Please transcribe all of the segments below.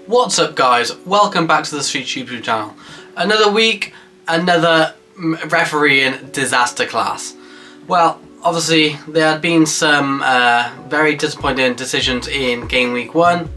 What's up guys, welcome back to the Street YouTube channel. Another week, another refereeing disaster class. Well, obviously there had been some very disappointing decisions in game week 1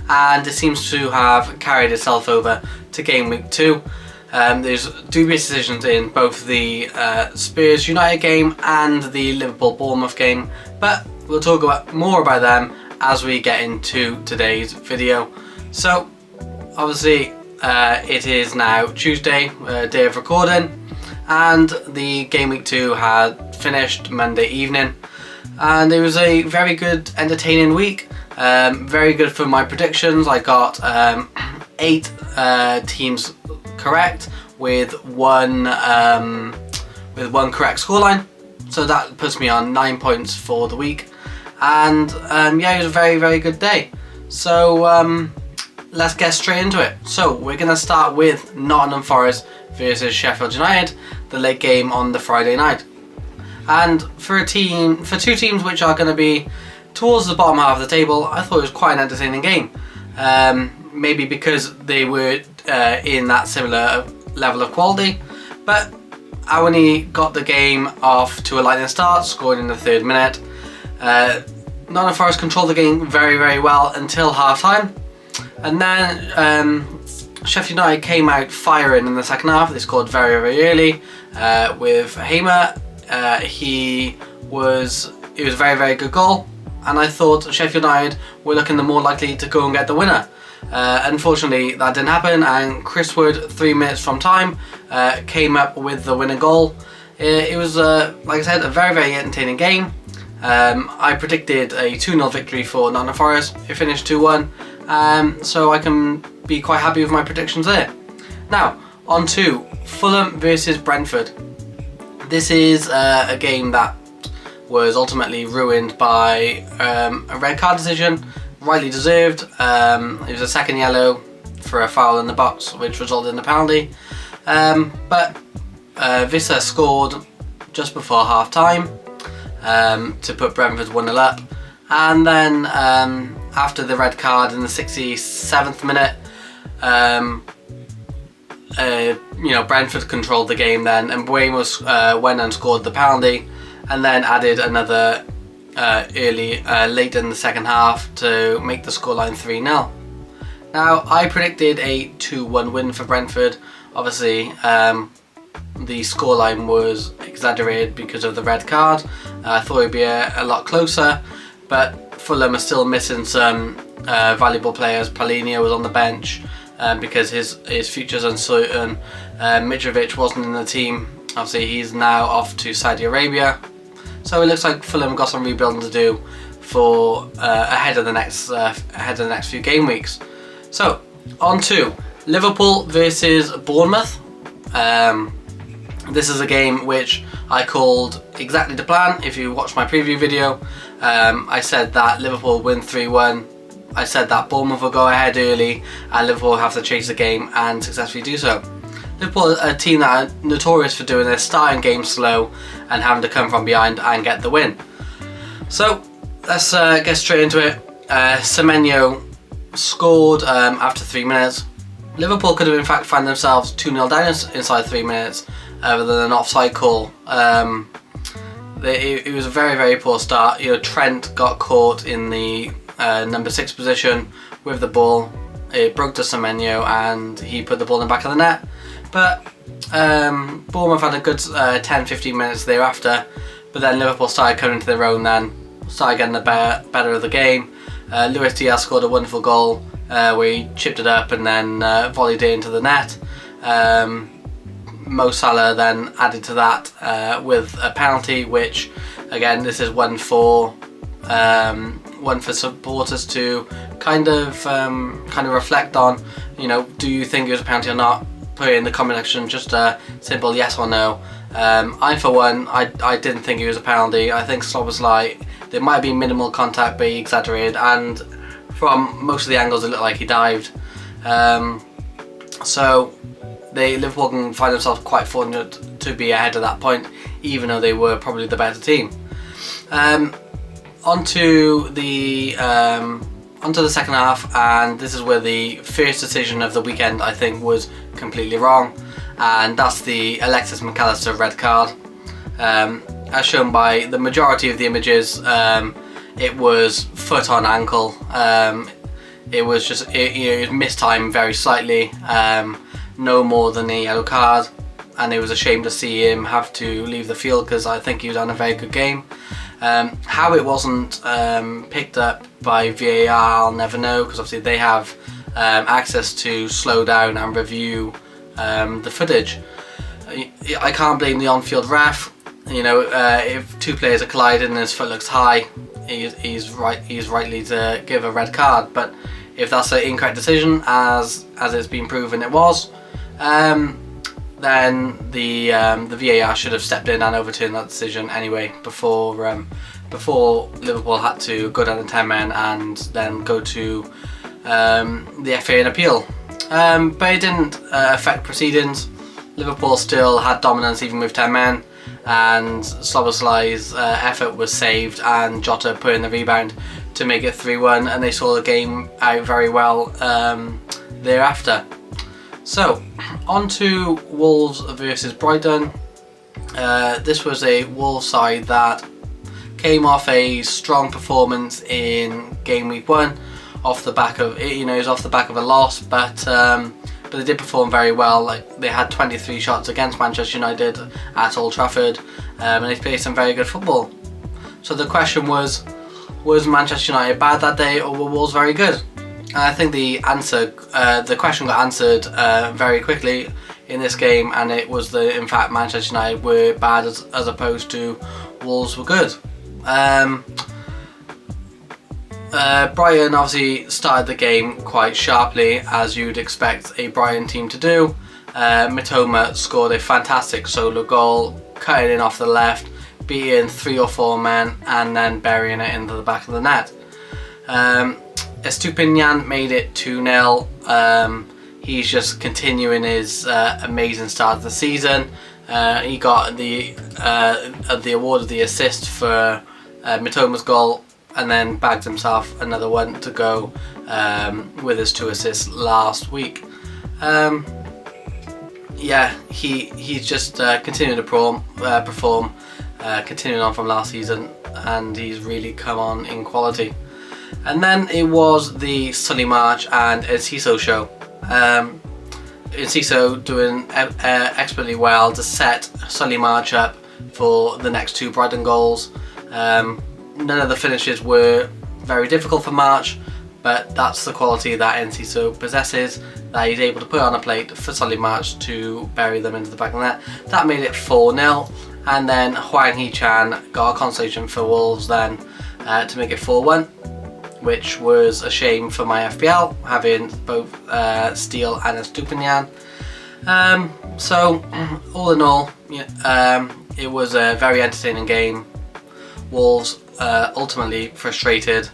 and it seems to have carried itself over to game week 2. There's dubious decisions in both the Spurs United game and the Liverpool Bournemouth game, but we'll talk more about them as we get into today's video. So obviously it is now Tuesday, day of recording, and the game week 2 had finished Monday evening, and it was a very good, entertaining week. Very good for my predictions. I got 8 teams correct with one correct scoreline, so that puts me on 9 points for the week. And yeah, it was a very good day. So let's get straight into it. So we're going to start with Nottingham Forest versus Sheffield United, the late game on the Friday night. And for two teams which are going to be towards the bottom half of the table, I thought it was quite an entertaining game. Maybe because they were in that similar level of quality, but I only got the game off to a lightning start, scoring in the 3rd minute. Nottingham Forest controlled the game very well until half time, and then Sheffield United came out firing in the second half. They scored very early with Hamer. It was a very good goal, and I thought Sheffield United were looking the more likely to go and get the winner. Unfortunately that didn't happen, and Chris Wood, 3 minutes from time, came up with the winning goal. It was like I said, a very entertaining game. I predicted a 2-0 victory for Nottingham Forest. It finished 2-1, so I can be quite happy with my predictions there. Now on to Fulham versus Brentford. This is a game that was ultimately ruined by a red card decision, rightly deserved. It was a second yellow for a foul in the box, which resulted in a penalty. But Vissa scored just before half time to put Brentford 1-0 up, and then after the red card in the 67th minute, Brentford controlled the game then, and Bournemouth went and scored the penalty, and then added another late in the second half to make the scoreline 3-0. Now I predicted a 2-1 win for Brentford. Obviously the scoreline was exaggerated because of the red card. I thought it would be a lot closer, but Fulham are still missing some valuable players. Paulinho was on the bench because his future's uncertain. Mitrovic wasn't in the team. Obviously he's now off to Saudi Arabia, so it looks like Fulham got some rebuilding to do for ahead of the next few game weeks. So on to Liverpool versus Bournemouth. This is a game which I called exactly to plan. If you watched my preview video, I said that Liverpool win 3-1. I said that Bournemouth will go ahead early and Liverpool will have to chase the game and successfully do so. Liverpool are a team that are notorious for doing their starting game slow and having to come from behind and get the win. So let's get straight into it. Semenyo scored after 3 minutes. Liverpool could have in fact found themselves 2-0 down inside 3 minutes other than an offside call. It was a very poor start. Trent got caught in the number 6 position with the ball. It broke to Semenyo and he put the ball in the back of the net. But Bournemouth had a good 10-15 minutes thereafter, but then Liverpool started coming into their own then, started getting the better of the game. Luis Diaz scored a wonderful goal where he chipped it up and then volleyed it into the net. Mo Salah then added to that with a penalty, which again, this is one for supporters to kind of reflect on. Do you think it was a penalty or not? Put it in the comment section, just a simple yes or no. I for one, I didn't think it was a penalty. I think Szoboszlai, there might be minimal contact, but he exaggerated, and from most of the angles it looked like he dived. So Liverpool can find themselves quite fortunate to be ahead at that point, even though they were probably the better team. Onto the onto the second half, and this is where the first decision of the weekend I think was completely wrong, and that's the Alexis McAllister red card. As shown by the majority of the images, it was foot on ankle. It was just it mistimed very slightly, no more than a yellow card, and it was a shame to see him have to leave the field because I think he was on a very good game. How it wasn't picked up by VAR, I'll never know, because obviously they have access to slow down and review the footage. I can't blame the on-field ref. You know, if two players are colliding and his foot looks high, he's rightly to give a red card. But if that's an incorrect decision, as it's been proven it was, then the VAR should have stepped in and overturned that decision anyway before Liverpool had to go down to 10 men and then go to the FA and appeal. But it didn't affect proceedings. Liverpool still had dominance even with 10 men, and Szoboszlai's effort was saved and Jota put in the rebound to make it 3-1, and they saw the game out very well thereafter. So, on to Wolves versus Brighton. This was a Wolves side that came off a strong performance in game week 1, off the back of it was off the back of a loss, but they did perform very well. Like, they had 23 shots against Manchester United at Old Trafford, and they played some very good football. So the question was Manchester United bad that day, or were Wolves very good? And I think the question got answered very quickly in this game, and it was that in fact Manchester United were bad as opposed to Wolves were good. Brighton obviously started the game quite sharply, as you'd expect a Brighton team to do. Mitoma scored a fantastic solo goal, cutting in off the left, beating 3 or 4 men and then burying it into the back of the net. Estupinian made it 2-0. He's just continuing his amazing start of the season. He got the award of the assist for Mitoma's goal, and then bagged himself another one to go with his 2 assists last week. He's just continuing to perform, continuing on from last season, and he's really come on in quality. And then it was the Solly March and Enciso show. Enciso doing expertly well to set Solly March up for the next 2 Brighton goals. None of the finishes were very difficult for March, but that's the quality that Enciso possesses, that he's able to put on a plate for Solly March to bury them into the back of the net. That made it 4-0, and then Hwang Hee-chan got a consolation for Wolves then to make it 4-1, which was a shame for my FPL, having both Steele and Estupinian. So all in all, it was a very entertaining game. Wolves ultimately frustrated,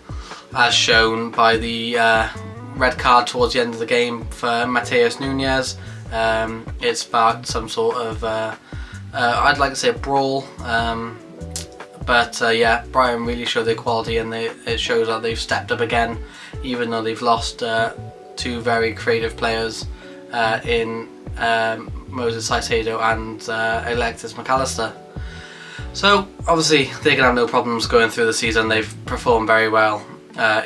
as shown by the red card towards the end of the game for Mateus Nunes. It sparked some sort of, I'd like to say, a brawl. But Brighton really showed their quality, and it shows that they've stepped up again, even though they've lost 2 very creative players in Moses Caicedo and Alexis McAllister. So obviously they can have no problems going through the season. They've performed very well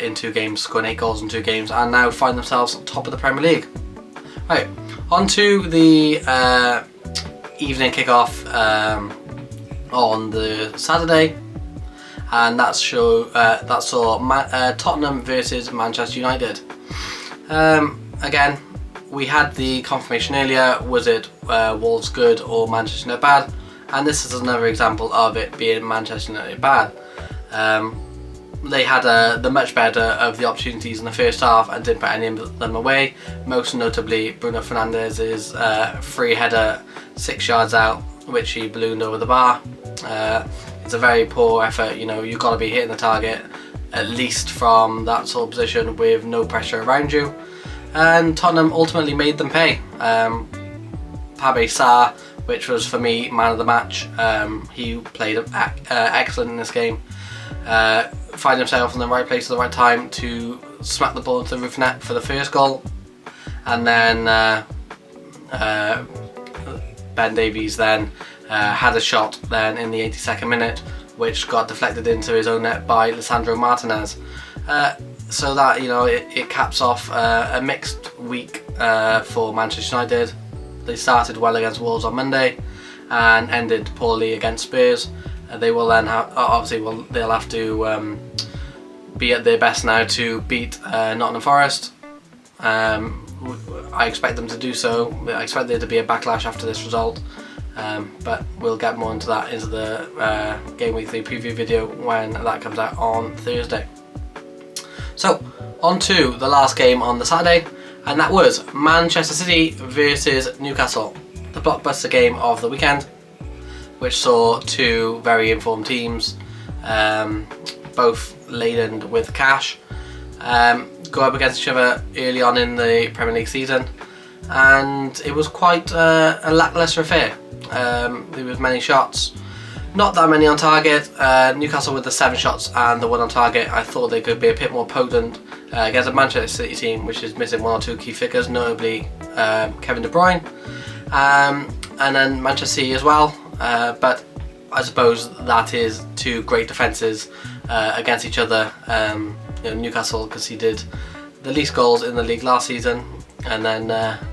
in 2 games, scoring 8 goals in 2 games, and now find themselves top of the Premier League. Right, on to the evening kickoff on the Saturday, and that saw Tottenham versus Manchester United. Again, we had the confirmation earlier, was it Wolves good or Manchester United bad? And this is another example of it being Manchester United bad. They had the much better of the opportunities in the first half and didn't put any of them away, most notably Bruno Fernandes's free header 6 yards out, which he ballooned over the bar. It's a very poor effort. You've got to be hitting the target at least from that sort of position with no pressure around you, and Tottenham ultimately made them pay. Pape Sarr, which was for me man of the match, he played excellent in this game. Find himself in the right place at the right time to smacked the ball into the roof net for the first goal, and then Ben Davies then had a shot then in the 82nd minute, which got deflected into his own net by Lisandro Martinez. So that, you know, it caps off a mixed week for Manchester United. They started well against Wolves on Monday and ended poorly against Spurs. They will then have, obviously, they'll have to be at their best now to beat Nottingham Forest. I expect them to do so. I expect there to be a backlash after this result, but we'll get more into that into the Game Week 3 preview video when that comes out on Thursday. So, on to the last game on the Saturday, and that was Manchester City versus Newcastle, the blockbuster game of the weekend, which saw two very informed teams, both laden with cash, go up against each other early on in the Premier League season, and it was quite a lacklustre affair. There was many shots, not that many on target. Newcastle with the 7 shots and the 1 on target. I thought they could be a bit more potent against a Manchester City team which is missing 1 or 2 key figures, notably Kevin De Bruyne, and then Manchester City as well. But I suppose that is 2 great defences against each other. You know, Newcastle conceded the least goals in the league last season, and then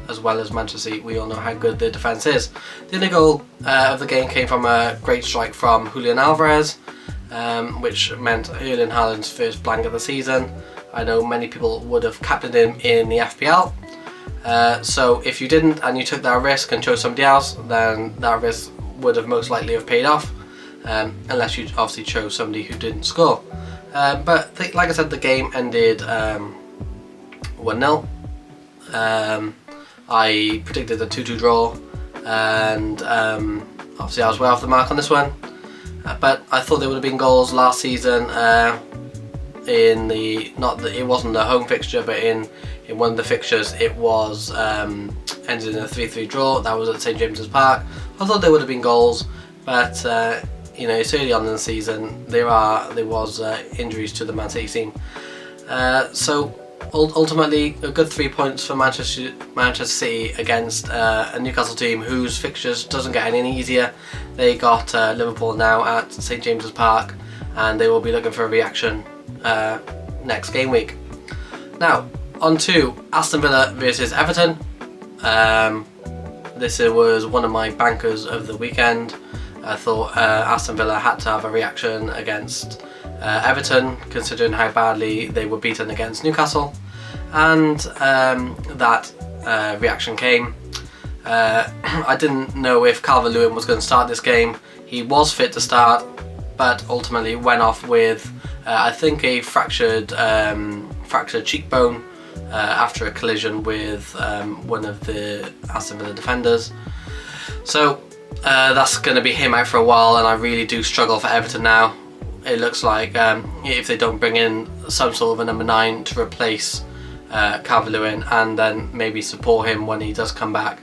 as well as Manchester City, we all know how good their defence is. The only goal of the game came from a great strike from Julian Alvarez, which meant Erling Haaland's first blank of the season. I know many people would have captained him in the FPL, so if you didn't and you took that risk and chose somebody else, then that risk would have most likely have paid off, unless you obviously chose somebody who didn't score. But like I said, the game ended 1-0. I predicted a 2-2 draw, and obviously I was way off the mark on this one. But I thought there would have been goals last season in the it wasn't the home fixture, but in one of the fixtures it was ended in a 3-3 draw. That was at St James's Park. I thought there would have been goals, but you know, it's early on in the season. There was injuries to the Man City team, so ultimately a good 3 points for Manchester City against a Newcastle team whose fixtures doesn't get any easier. They got Liverpool now at St James's Park, and they will be looking for a reaction next game week. Now on to Aston Villa versus Everton. This was one of my bankers of the weekend. I thought Aston Villa had to have a reaction against Everton, considering how badly they were beaten against Newcastle, and that reaction came. I didn't know if Calvert-Lewin was going to start this game. He was fit to start, but ultimately went off with I think a fractured cheekbone after a collision with one of the Aston Villa defenders. So that's going to be him out for a while, and I really do struggle for Everton now. It looks like if they don't bring in some sort of a number 9 to replace Calvert-Lewin and then maybe support him when he does come back,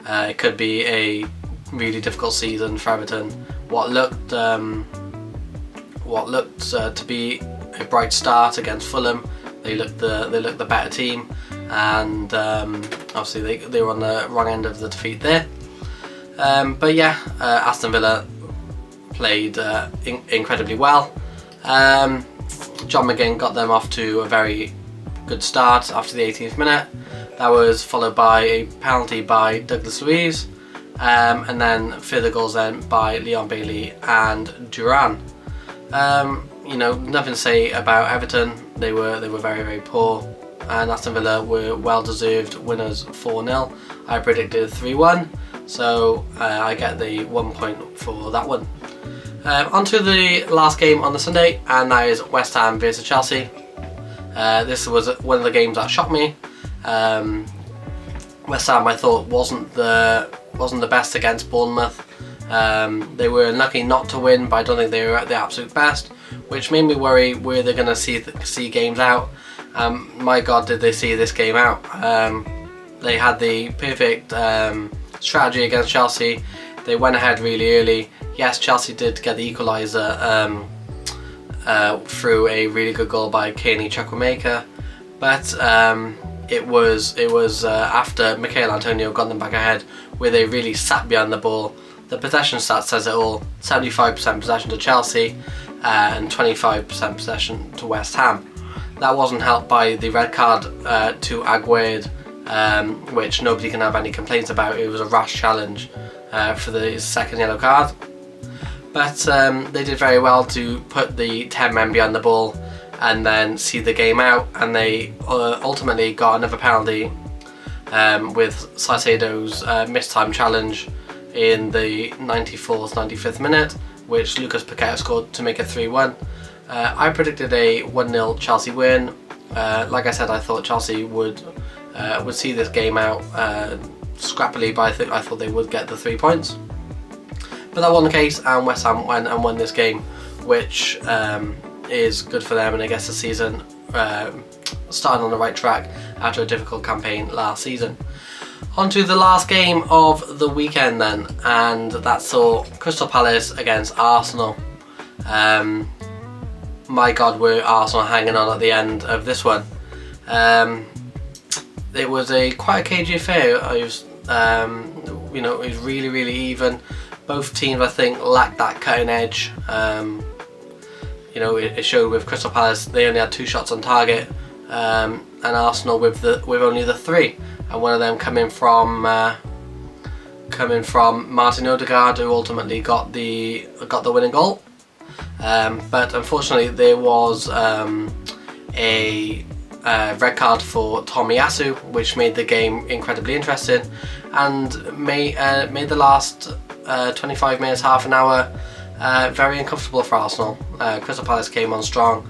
it could be a really difficult season for Everton. What looked to be a bright start against Fulham, they looked the better team, and obviously they were on the wrong end of the defeat there. But yeah, Aston Villa played incredibly well. John McGinn got them off to a very good start after the 18th minute. That was followed by a penalty by Douglas Luiz, and then further goals then by Leon Bailey and Duran. You know, nothing to say about Everton. They were very, very poor, and Aston Villa were well-deserved winners 4-0. I predicted 3-1, so I get the 1 point for that one. On to the last game on the Sunday, and that is West Ham versus Chelsea. This was one of the games that shocked me. West Ham, I thought, wasn't the best against Bournemouth. They were unlucky not to win, but I don't think they were at their absolute best, which made me worry where they're going to see games out. My God, did they see this game out? They had the perfect strategy against Chelsea. They went ahead really early. Yes, Chelsea did get the equaliser through a really good goal by Kenny Chukwuemeka, but it was after Michail Antonio got them back ahead, where they really sat behind the ball. The possession stat says it all: 75% possession to Chelsea and 25% possession to West Ham. That wasn't helped by the red card to Aguerd, which nobody can have any complaints about. It was a rash challenge for the second yellow card. But they did very well to put the 10 men behind the ball and then see the game out, and they ultimately got another penalty with Saicedo's missed time challenge in the 94th, 95th minute, which Lucas Paqueta scored to make it 3-1. I predicted a 1-0 Chelsea win. Like I said, I thought Chelsea would see this game out scrappily, but I thought they would get the 3 points. But that wasn't the case, and West Ham went and won this game, which is good for them, and I guess the season starting on the right track after a difficult campaign last season. On to the last game of the weekend then, and that saw Crystal Palace against Arsenal. My God, were Arsenal hanging on at the end of this one. It was quite a cagey affair. It was really, really even. Both teams, I think, lacked that cutting edge. It showed with Crystal Palace. They only had 2 shots on target, and Arsenal with only the 3, and one of them coming from Martin Odegaard, who ultimately got the winning goal. But unfortunately, there was a red card for Tomiyasu, which made the game incredibly interesting and made the last 25 minutes, half an hour, very uncomfortable for Arsenal. Crystal Palace came on strong.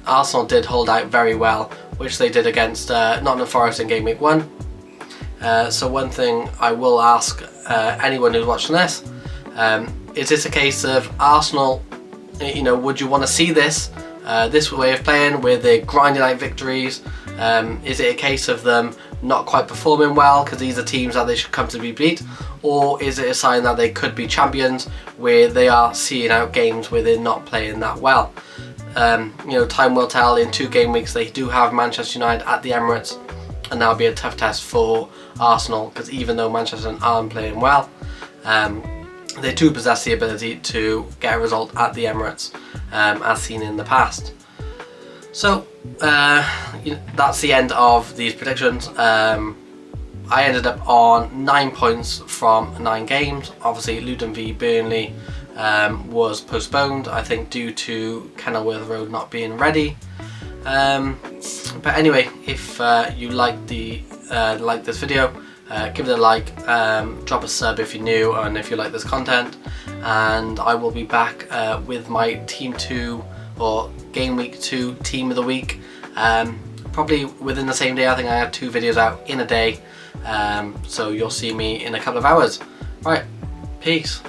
Arsenal did hold out very well, which they did against Nottingham Forest in Game Week 1. So one thing I will ask anyone who's watching this, is this a case of Arsenal, would you want to see this way of playing with the grinding out victories? Is it a case of them not quite performing well because these are teams that they should come to be beat? Or is it a sign that they could be champions where they are seeing out games where they're not playing that well? Time will tell. In 2 game weeks they do have Manchester United at the Emirates, and that'll be a tough test for Arsenal, because even though Manchester aren't playing well, they do possess the ability to get a result at the Emirates, as seen in the past. So that's the end of these predictions. I ended up on 9 points from 9 games. Obviously, Luton v Burnley was postponed, I think, due to Kenilworth Road not being ready. But anyway, if you like this video, give it a like, drop a sub if you're new and if you like this content, and I will be back with my Team 2 or Game Week 2 Team of the Week, probably within the same day. I think I have 2 videos out in a day, so you'll see me in a couple of hours. Right, peace.